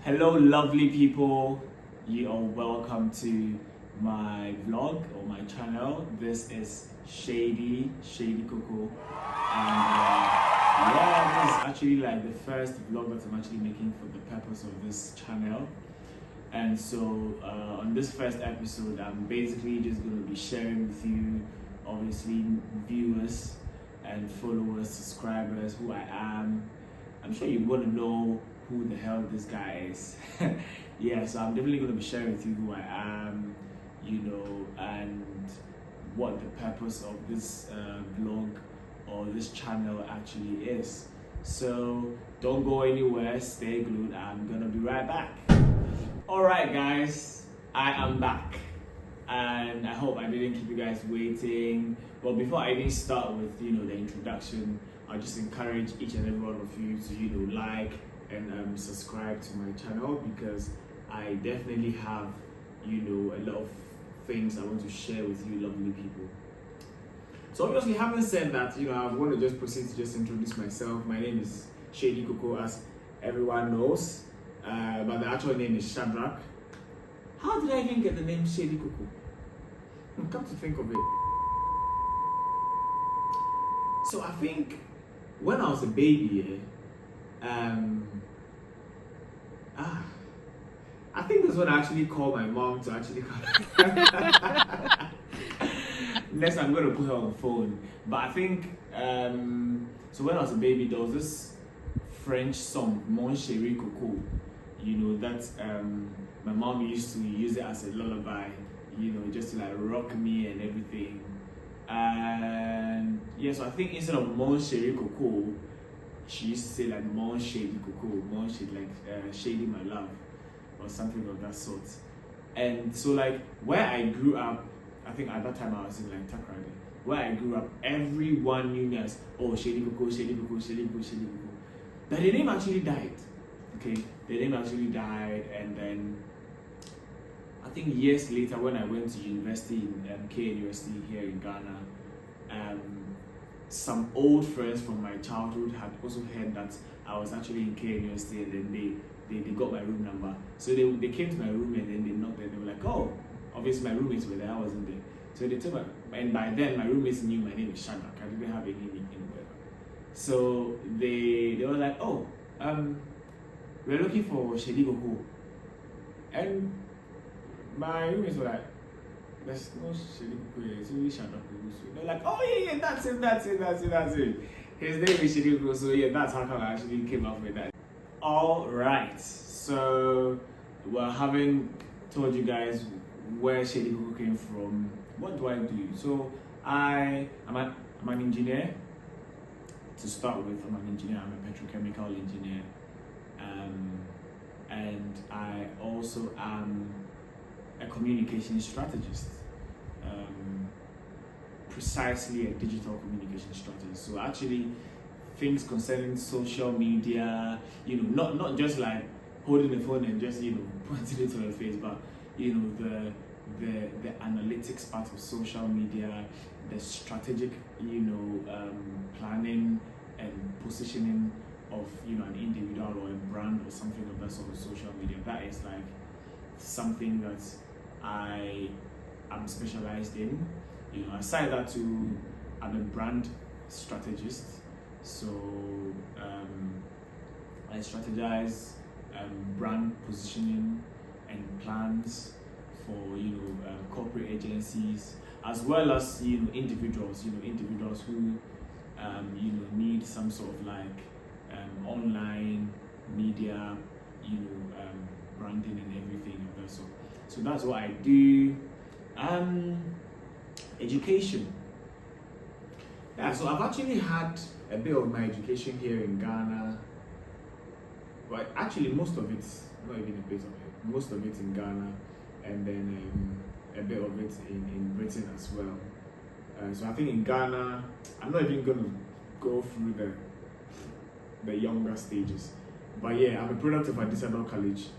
Hello, lovely people. You are welcome to my vlog or my channel. This is Shady Coco, and yeah, this is actually like the first vlog that I'm actually making for the purpose of this channel. And so on this first episode, I'm basically just going to be sharing with you, obviously, viewers and followers, subscribers, who I am. I'm sure you want to know who the hell this guy is. Yeah, so I'm definitely going to be sharing with you who I am, and what the purpose of this vlog or this channel actually is. So don't go anywhere, stay glued. I'm going to be right back. Alright guys, I am back, and I hope I didn't keep you guys waiting. Well, before I even start with the introduction, I just encourage each and every one of you to like and subscribe to my channel, because I definitely have a lot of things I want to share with you lovely people. So obviously, having said that, I want to just proceed to just introduce myself. My name is Shady Coco, as everyone knows. But the actual name is Shadrach. How did I even get the name Shady Coco? Come to think of it. So I think when I was a baby, I think that's when I actually called my mom to actually come. Next, I'm going to put her on the phone. But I think, so when I was a baby, there was this French song, Mon Chéri Coco. That my mom used to use it as a lullaby, just to like rock me and everything. And yeah, so I think instead of Mon Chéri Coco, she used to say like Mon Shady Coco, Mon Shady, like Shady my love, or something of that sort. And so like where I grew up, I think at that time I was in like Takrady. Where I grew up, everyone knew me as Shady Coco, Shady Coco, Shady Coco, Shady Coco. But the name actually died. Okay, the name actually died, and then I think years later when I went to university in K University here in Ghana, some old friends from my childhood had also heard that I was actually in K University, and then they got my room number. So they came to my room and then they knocked and they were like, oh, obviously my roommates were there, I wasn't there. So they told me, and by then my roommates knew my name is Shadrach. I didn't have any nickname. So they were like, oh, we're looking for Shady Coco. And my roommates were like, there's no Shady Coco here, it's only Shadrach Coco. So they're like, oh yeah, that's it. His name is Shady Coco, so yeah, that's how come I actually came up with that. Alright, so having told you guys where Shady Coco came from, what do I do? So I'm an engineer. To start with, I'm an engineer. I'm a petrochemical engineer, and I also am a communication strategist, precisely a digital communication strategist. So actually, things concerning social media, not just like holding the phone and just pointing it to your face, but the analytics part of social media, the strategic planning and positioning of an individual or a brand or something of that sort of social media. That is like something that I am specialized in. Aside that too, I'm a brand strategist. So I strategize brand positioning and plans for corporate agencies, as well as individuals who need some sort of like online media branding and everything of that sort. So that's what I do. Education. Yeah, so I've actually had a bit of my education here in Ghana, but actually most of it, not even a bit of it, most of it in Ghana, and then a bit of it in Britain as well. So I think in Ghana, I'm not even going to go through the younger stages, but yeah, I'm a product of Adisador College.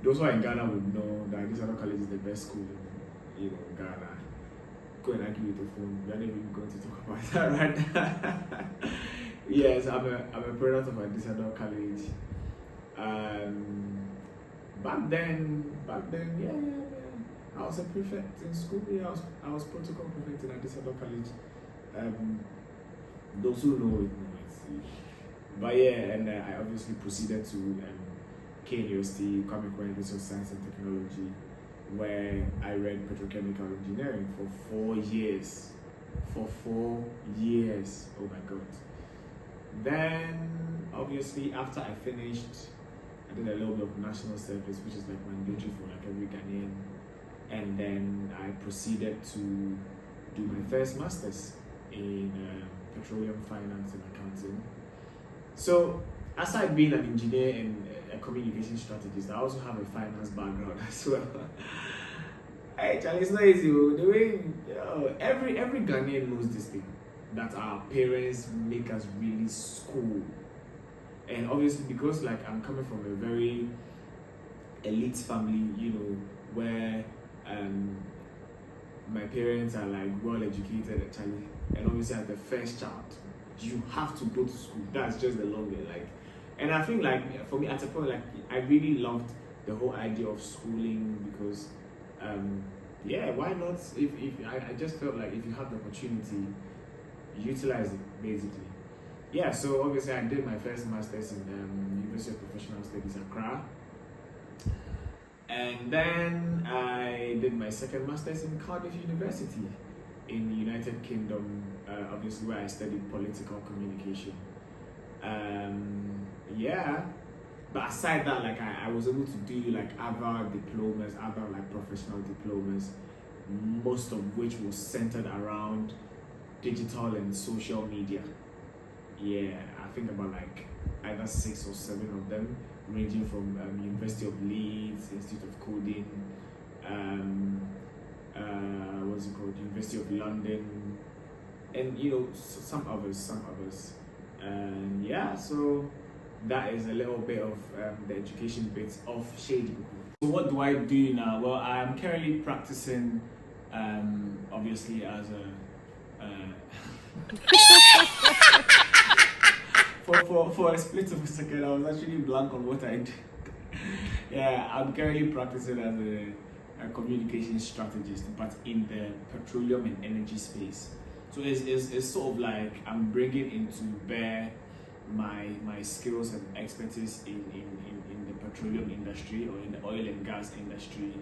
Those who are in Ghana would know that Adisador College is the best school in Ghana. Go and argue with the phone. We're not even going to talk about that right now. Yes, I'm a product of Adisador College. back then, yeah. I was a prefect in school. Yeah, I was protocol prefect in Addis Ababa College. Those who know it know it. But yeah, and I obviously proceeded to K University, Kwame University of Science and Technology, where I read petrochemical engineering for 4 years. For 4 years. Oh my God. Then, obviously, after I finished, I did a little bit of national service, which is like mandatory for like every Ghanaian. And then I proceeded to do my first master's in petroleum finance and accounting. So, aside being an engineer and a communication strategist, I also have a finance background as well. Hey, Charlie, it's not easy. The way every Ghanaian knows this thing, that our parents make us really school, and obviously because like I'm coming from a very elite family, where my parents are like well educated actually, and obviously as the first child, you have to go to school. That's just the long way, like, and I think like for me at a point like I really loved the whole idea of schooling because. Yeah, why not? If I just felt like if you have the opportunity, utilize it basically. Yeah, so obviously I did my first master's in University of Professional Studies Accra, and then I did my second master's in Cardiff University in the United Kingdom, obviously where I studied political communication. Yeah. But aside that, like I was able to do like other diplomas, other like professional diplomas, most of which was centered around digital and social media. Yeah, I think about like either 6 or 7 of them, ranging from University of Leeds, Institute of Coding, what's it called, University of London, and some others, and yeah, so. That is a little bit of the education bits of Shady. So what do I do now? Well, I'm currently practicing, obviously as a. For a split of a second, I was actually blank on what I do. Yeah, I'm currently practicing as a communication strategist, but in the petroleum and energy space. So it's sort of like I'm bringing into bear my skills and expertise in the petroleum industry or in the oil and gas industry,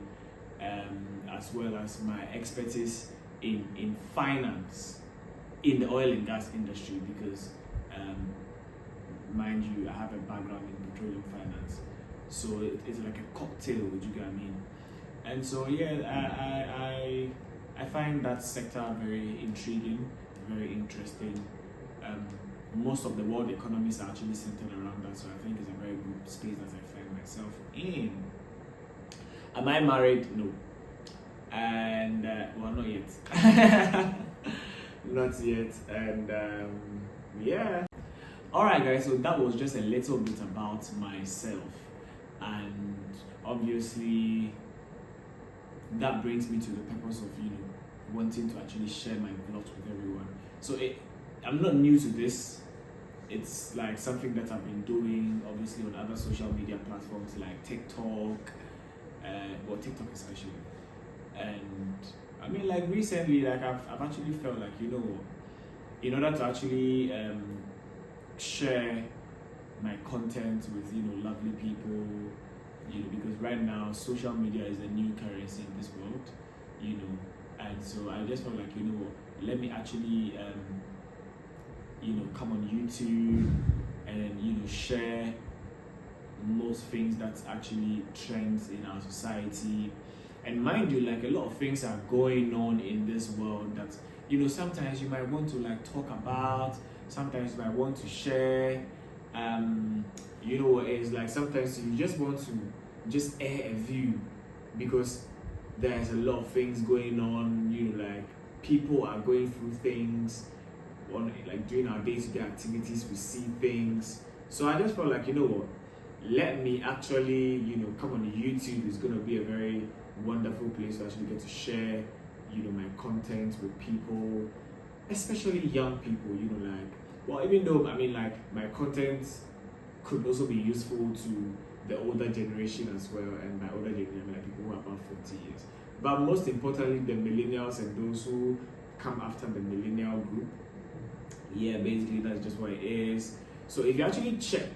as well as my expertise in finance in the oil and gas industry because mind you, I have a background in petroleum finance, so it's like a cocktail, would you get what I mean? And so yeah, I find that sector very intriguing, very interesting. Most of the world economies are actually centered around that, so I think it's a very good space that I find myself in. Am I married? No. And well, not yet. Not yet. And yeah. Alright guys, so that was just a little bit about myself, and obviously that brings me to the purpose of wanting to actually share my vlogs with everyone. So I'm not new to this. It's like something that I've been doing obviously on other social media platforms like TikTok, TikTok especially. And I mean, like recently, like I've actually felt like, in order to actually share my content with lovely people, because right now social media is the new currency in this world, and so I just felt like, let me actually come on YouTube and share most things that actually trends in our society. And mind you, like a lot of things are going on in this world that sometimes you might want to like talk about, sometimes you might want to share. It's like sometimes you just want to just air a view because there's a lot of things going on, like people are going through things on like during our day-to-day activities, we see things. So I just felt like, let me actually, come on YouTube. It's gonna be a very wonderful place to actually get to share, my content with people, especially young people, even though I mean like my content could also be useful to the older generation as well, and by older generation, like people who are about 40 years. But most importantly, the millennials and those who come after the millennial group. Yeah, basically that's just what it is. So if you actually check,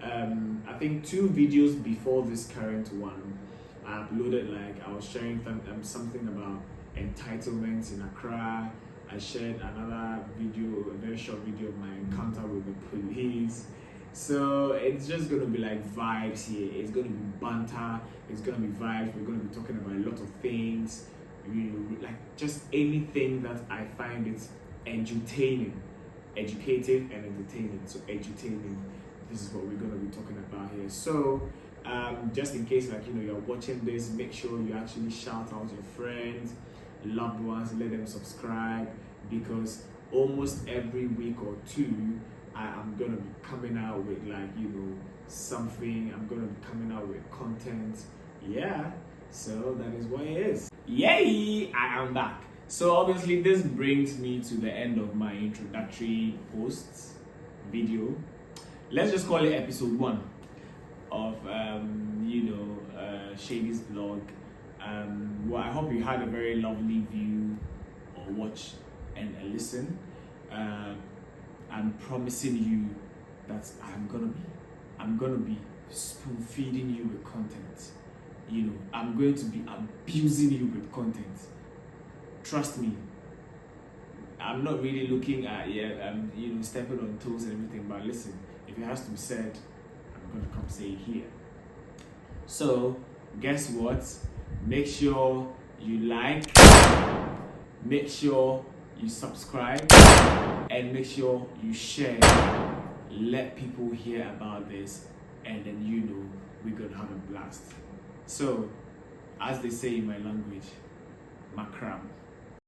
I think 2 videos before this current one, I uploaded, like I was sharing something about entitlements in Accra. I shared another video, a very short video of my encounter with the police. So it's just gonna be like vibes here. It's gonna be banter. It's gonna be vibes. We're gonna be talking about a lot of things. Like just anything that I find it edutaining, educative and entertaining. So edutaining. This is what we're gonna be talking about here. So just in case, like you're watching this, make sure you actually shout out your friends, loved ones, let them subscribe, because almost every week or 2 I am gonna be coming out with like something. I'm gonna be coming out with content. Yeah, so that is what it is. Yay, I am back. So obviously this brings me to the end of my introductory post video. Let's just call it episode 1 of Shady's vlog. Well, I hope you had a very lovely view or watch and a listen. I'm promising you that I'm gonna be spoon feeding you with content. I'm going to be abusing you with content. Trust me. I'm not really looking at stepping on toes and everything, but listen, if it has to be said, I'm gonna come say it here. So guess what? Make sure you like, make sure you subscribe, and make sure you share. Let people hear about this, and then we're gonna have a blast. So, as they say in my language, makram.